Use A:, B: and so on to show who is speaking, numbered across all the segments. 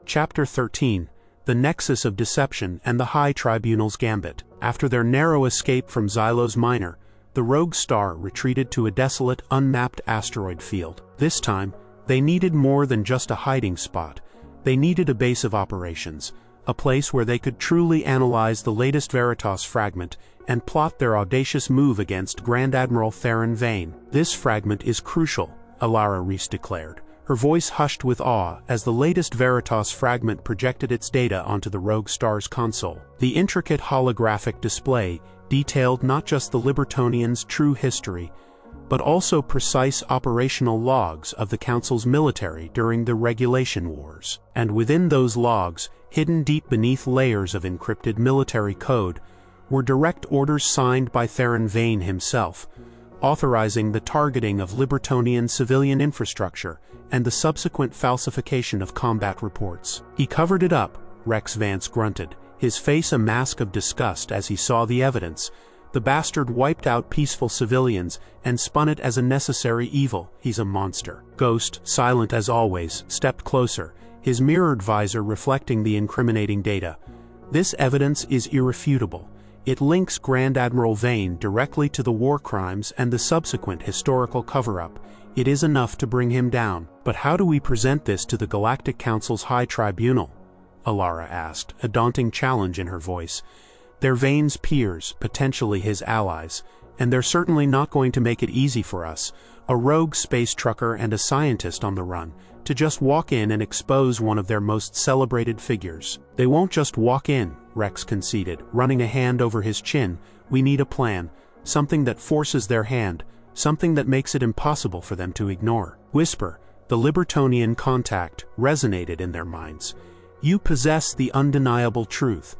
A: Chapter 13. The Nexus of Deception and the High Tribunal's Gambit. After their narrow escape from Xylos Minor, the rogue star retreated to a desolate, unmapped asteroid field. This time, they needed more than just a hiding spot. They needed a base of operations, a place where they could truly analyze the latest Veritas fragment and plot their audacious move against Grand Admiral Theron Vane. "This fragment is crucial," Alara Reese declared, her voice hushed with awe as the latest Veritas fragment projected its data onto the rogue star's console. The intricate holographic display detailed not just the Libertonians' true history, but also precise operational logs of the Council's military during the Regulation Wars. And within those logs, hidden deep beneath layers of encrypted military code, were direct orders signed by Theron Vane himself, authorizing the targeting of Libertonian civilian infrastructure and the subsequent falsification of combat reports. "He covered it up," Rex Vance grunted, his face a mask of disgust as he saw the evidence. "The bastard wiped out peaceful civilians and spun it as a necessary evil. He's a monster." Ghost, silent as always, stepped closer, his mirrored visor reflecting the incriminating data. "This evidence is irrefutable. It links Grand Admiral Vane directly to the war crimes and the subsequent historical cover-up. It is enough to bring him down. But how do we present this to the Galactic Council's High Tribunal?" Alara asked, a daunting challenge in her voice. "They're Vane's peers, potentially his allies, and they're certainly not going to make it easy for us, a rogue space trucker and a scientist on the run, to just walk in and expose one of their most celebrated figures." "They won't just walk in," Rex conceded, running a hand over his chin. "We need a plan, something that forces their hand, something that makes it impossible for them to ignore." Whisper, the Libertonian contact, resonated in their minds. "You possess the undeniable truth,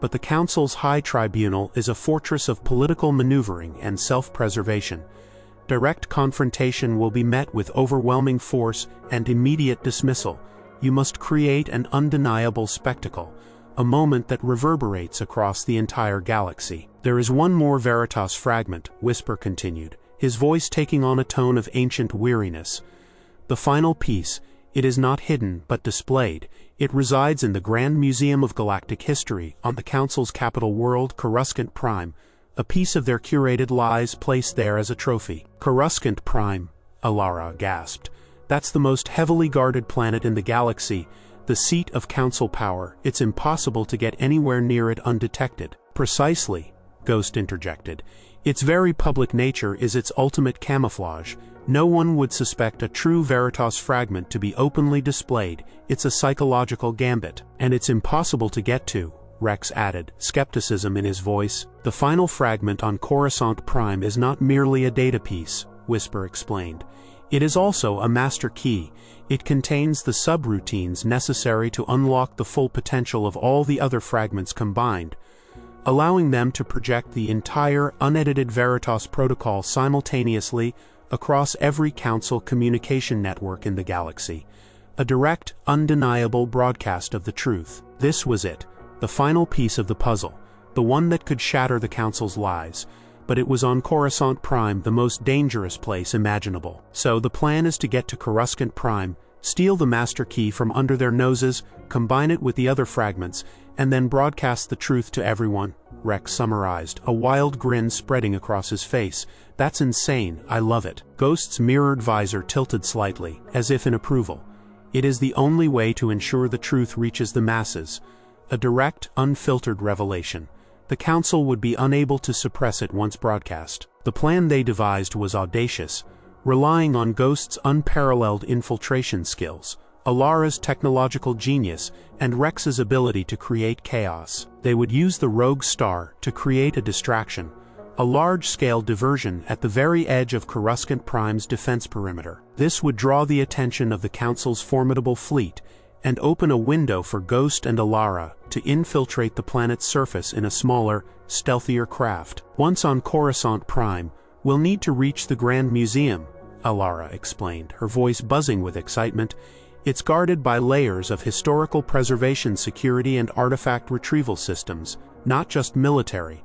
A: but the Council's High Tribunal is a fortress of political maneuvering and self-preservation. Direct confrontation will be met with overwhelming force and immediate dismissal. You must create an undeniable spectacle, a moment that reverberates across the entire galaxy." "There is one more Veritas fragment," Whisper continued, his voice taking on a tone of ancient weariness. "The final piece. It is not hidden, but displayed. It resides in the Grand Museum of Galactic History on the Council's capital world, Coruscant Prime. A piece of their curated lies placed there as a trophy." "Coruscant Prime," Alara gasped. "That's the most heavily guarded planet in the galaxy, the seat of Council power. It's impossible to get anywhere near it undetected." "Precisely," Ghost interjected. "Its very public nature is its ultimate camouflage. No one would suspect a true Veritas fragment to be openly displayed. It's a psychological gambit. And it's impossible to get to," Rex added, skepticism in his voice. "The final fragment on Coruscant Prime is not merely a data piece," Whisper explained. "It is also a master key. It contains the subroutines necessary to unlock the full potential of all the other fragments combined, allowing them to project the entire unedited Veritas protocol simultaneously across every Council communication network in the galaxy. A direct, undeniable broadcast of the truth." This was it, the final piece of the puzzle, the one that could shatter the Council's lies. But it was on Coruscant Prime, the most dangerous place imaginable. So the plan is to get to Coruscant Prime, steal the master key from under their noses, combine it with the other fragments, and then broadcast the truth to everyone, Rex summarized, a wild grin spreading across his face. "That's insane. I love it." Ghost's mirrored visor tilted slightly, as if in approval. "It is the only way to ensure the truth reaches the masses. A direct, unfiltered revelation. The Council would be unable to suppress it once broadcast." The plan they devised was audacious, relying on Ghost's unparalleled infiltration skills, Alara's technological genius, and Rex's ability to create chaos. They would use the rogue star to create a distraction, a large-scale diversion at the very edge of Coruscant Prime's defense perimeter. This would draw the attention of the Council's formidable fleet and open a window for Ghost and Alara to infiltrate the planet's surface in a smaller, stealthier craft. "Once on Coruscant Prime, we'll need to reach the Grand Museum," Alara explained, her voice buzzing with excitement. "It's guarded by layers of historical preservation security and artifact retrieval systems, not just military.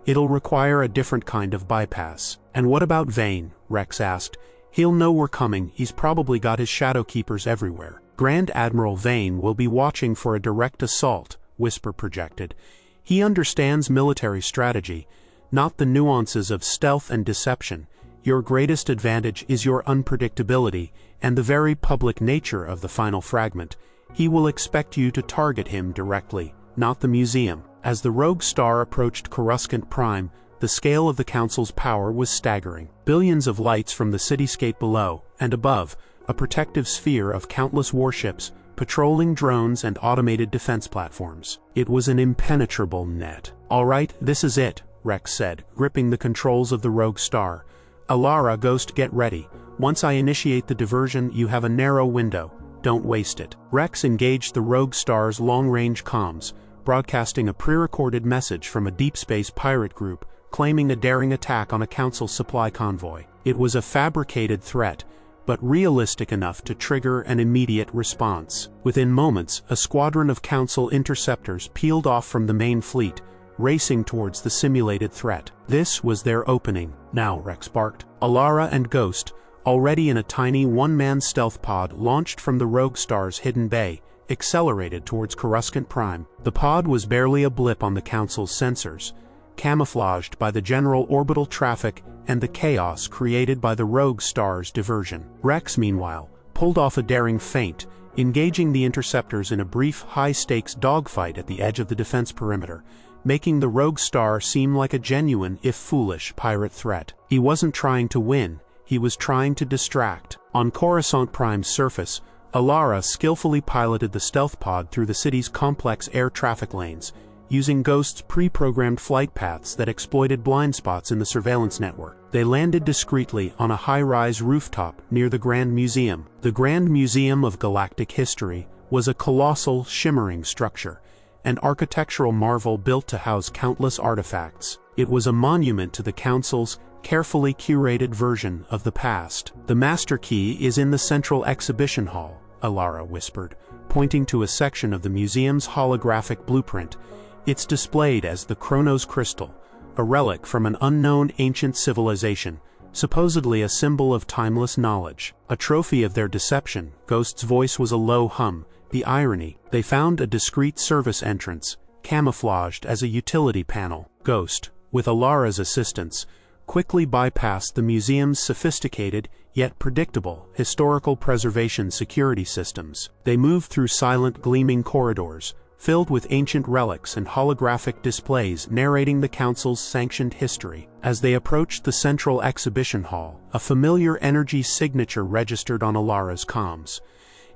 A: It'll require a different kind of bypass." "And what about Vane?" Rex asked. "He'll know we're coming. He's probably got his shadow keepers everywhere." Grand Admiral Vane will be watching for a direct assault, Whisper projected. He understands military strategy, not the nuances of stealth and deception. Your greatest advantage is your unpredictability and the very public nature of the final fragment. He will expect you to target him directly, not the museum. As the rogue star approached Coruscant Prime, the scale of the Council's power was staggering. Billions of lights from the cityscape below, and above, a protective sphere of countless warships, patrolling drones and automated defense platforms. It was an impenetrable net. "All right, this is it," Rex said, gripping the controls of the rogue star. "Alara, Ghost, get ready. Once I initiate the diversion, you have a narrow window. Don't waste it." Rex engaged the rogue star's long-range comms, broadcasting a pre-recorded message from a deep space pirate group, claiming a daring attack on a Council supply convoy. It was a fabricated threat, but realistic enough to trigger an immediate response. Within moments, a squadron of Council interceptors peeled off from the main fleet, racing towards the simulated threat. This was their opening. "Now," Rex barked. Alara and Ghost, already in a tiny one-man stealth pod launched from the rogue star's hidden bay, accelerated towards Coruscant Prime. The pod was barely a blip on the Council's sensors, camouflaged by the general orbital traffic and the chaos created by the rogue star's diversion. Rex, meanwhile, pulled off a daring feint, engaging the interceptors in a brief, high-stakes dogfight at the edge of the defense perimeter, making the rogue star seem like a genuine, if foolish, pirate threat. He wasn't trying to win, he was trying to distract. On Coruscant Prime's surface, Alara skillfully piloted the stealth pod through the city's complex air traffic lanes, using Ghost's pre-programmed flight paths that exploited blind spots in the surveillance network. They landed discreetly on a high-rise rooftop near the Grand Museum. The Grand Museum of Galactic History was a colossal, shimmering structure, an architectural marvel built to house countless artifacts. It was a monument to the Council's carefully curated version of the past. "The master key is in the central exhibition hall," Alara whispered, pointing to a section of the museum's holographic blueprint. "It's displayed as the Chronos Crystal, a relic from an unknown ancient civilization, supposedly a symbol of timeless knowledge. A trophy of their deception." Ghost's voice was a low hum. The irony. "They found a discreet service entrance, camouflaged as a utility panel." Ghost, with Alara's assistance, quickly bypassed the museum's sophisticated, yet predictable, historical preservation security systems. They moved through silent, gleaming corridors, filled with ancient relics and holographic displays narrating the Council's sanctioned history. As they approached the central exhibition hall, a familiar energy signature registered on Alara's comms.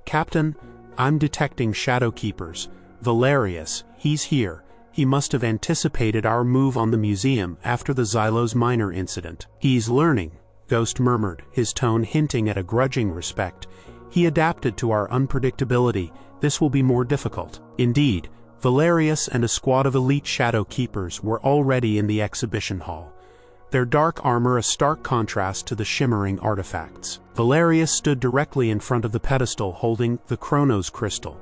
A: "Captain, I'm detecting Shadow Keepers. Valerius, he's here. He must have anticipated our move on the museum after the Xylos Minor incident." "He's learning," Ghost murmured, his tone hinting at a grudging respect. "He adapted to our unpredictability. This will be more difficult." Indeed, Valerius and a squad of elite Shadow Keepers were already in the exhibition hall, their dark armor a stark contrast to the shimmering artifacts. Valerius stood directly in front of the pedestal holding the Chronos Crystal,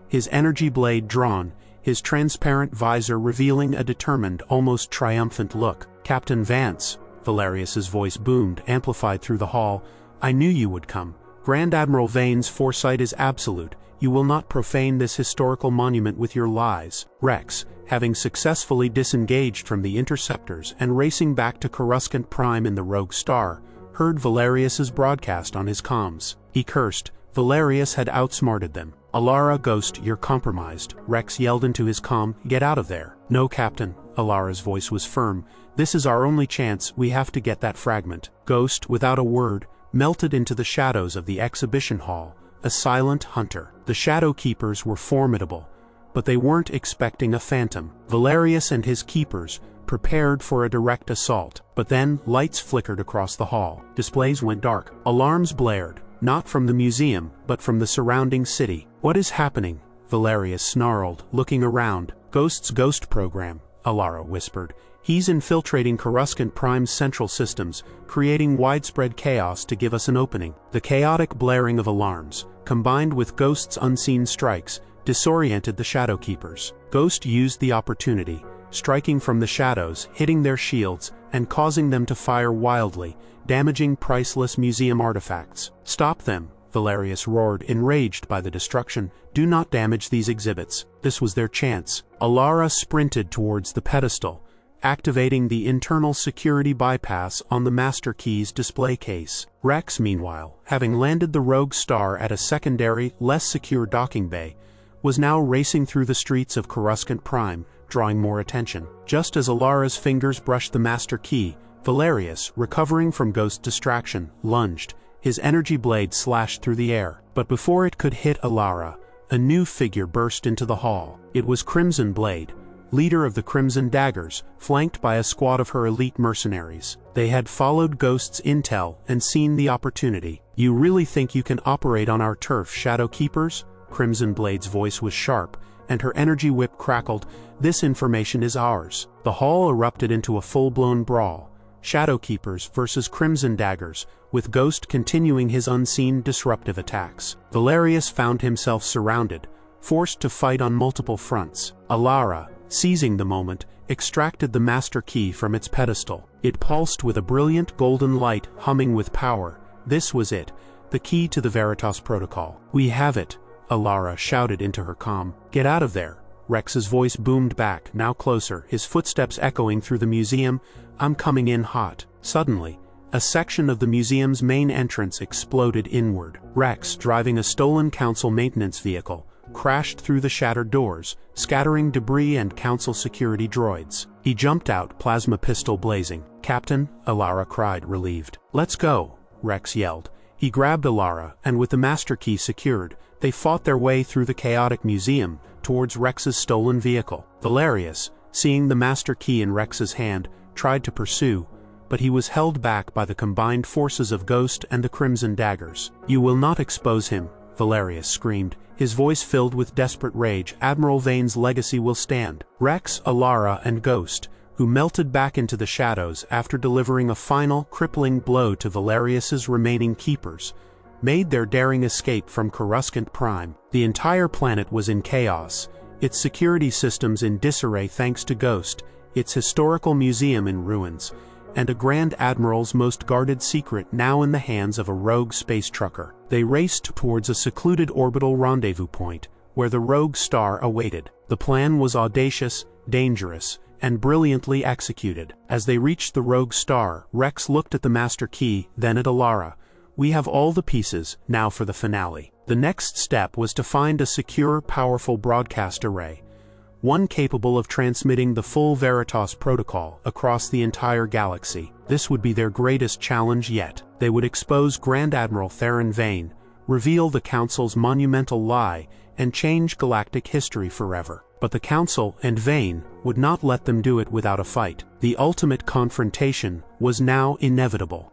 A: his energy blade drawn, his transparent visor revealing a determined, almost triumphant look. "Captain Vance," Valerius's voice boomed, amplified through the hall, "I knew you would come. Grand Admiral Vane's foresight is absolute. You will not profane this historical monument with your lies." Rex, having successfully disengaged from the interceptors and racing back to Coruscant Prime in the Rogue Star, heard Valerius's broadcast on his comms. He cursed. Valerius had outsmarted them. "Alara, Ghost, you're compromised," Rex yelled into his comm. "Get out of there." "No, Captain," Alara's voice was firm. "This is our only chance. We have to get that fragment." Ghost, without a word, melted into the shadows of the exhibition hall, a silent hunter. The Shadow Keepers were formidable, but they weren't expecting a phantom. Valerius and his keepers prepared for a direct assault. But then, lights flickered across the hall. Displays went dark. Alarms blared, not from the museum, but from the surrounding city. "What is happening?" Valerius snarled, looking around. "Ghost's ghost program," Alara whispered. "He's infiltrating Coruscant Prime's central systems, creating widespread chaos to give us an opening." The chaotic blaring of alarms, combined with Ghost's unseen strikes, disoriented the Shadow Keepers. Ghost used the opportunity, striking from the shadows, hitting their shields, and causing them to fire wildly, damaging priceless museum artifacts. "Stop them," Valerius roared, enraged by the destruction. "Do not damage these exhibits." This was their chance. Alara sprinted towards the pedestal, activating the internal security bypass on the Master Key's display case. Rex, meanwhile, having landed the rogue star at a secondary, less secure docking bay, was now racing through the streets of Coruscant Prime, drawing more attention. Just as Alara's fingers brushed the Master Key, Valerius, recovering from Ghost's distraction, lunged. His energy blade slashed through the air. But before it could hit Alara, a new figure burst into the hall. It was Crimson Blade, leader of the Crimson Daggers, flanked by a squad of her elite mercenaries. They had followed Ghost's intel and seen the opportunity. "You really think you can operate on our turf, Shadow Keepers?" Crimson Blade's voice was sharp, and her energy whip crackled. "This information is ours." The hall erupted into a full-blown brawl. Shadow Keepers versus Crimson Daggers, with Ghost continuing his unseen disruptive attacks. Valerius found himself surrounded, forced to fight on multiple fronts. Alara, seizing the moment, extracted the Master Key from its pedestal. It pulsed with a brilliant golden light, humming with power. This was it, the key to the Veritas Protocol. "We have it," Alara shouted into her comm. "Get out of there." Rex's voice boomed back, now closer, his footsteps echoing through the museum. "I'm coming in hot." Suddenly, a section of the museum's main entrance exploded inward. Rex, driving a stolen Council maintenance vehicle, crashed through the shattered doors, scattering debris and Council security droids. He jumped out, plasma pistol blazing. "Captain," Alara cried, relieved. "Let's go," Rex yelled. He grabbed Alara, and with the Master Key secured, they fought their way through the chaotic museum towards Rex's stolen vehicle. Valerius, seeing the Master Key in Rex's hand, tried to pursue, but he was held back by the combined forces of Ghost and the Crimson Daggers. "You will not expose him," Valerius screamed, his voice filled with desperate rage. "Admiral Vane's legacy will stand." Rex, Alara, and Ghost, who melted back into the shadows after delivering a final, crippling blow to Valerius's remaining keepers, made their daring escape from Coruscant Prime. The entire planet was in chaos, its security systems in disarray thanks to Ghost, its historical museum in ruins, and a Grand Admiral's most guarded secret now in the hands of a rogue space trucker. They raced towards a secluded orbital rendezvous point, where the rogue star awaited. The plan was audacious, dangerous, and brilliantly executed. As they reached the rogue star, Rex looked at the Master Key, then at Alara. "We have all the pieces, now for the finale." The next step was to find a secure, powerful broadcast array, one capable of transmitting the full Veritas Protocol across the entire galaxy. This would be their greatest challenge yet. They would expose Grand Admiral Theron Vane, reveal the Council's monumental lie, and change galactic history forever. But the Council and Vane would not let them do it without a fight. The ultimate confrontation was now inevitable.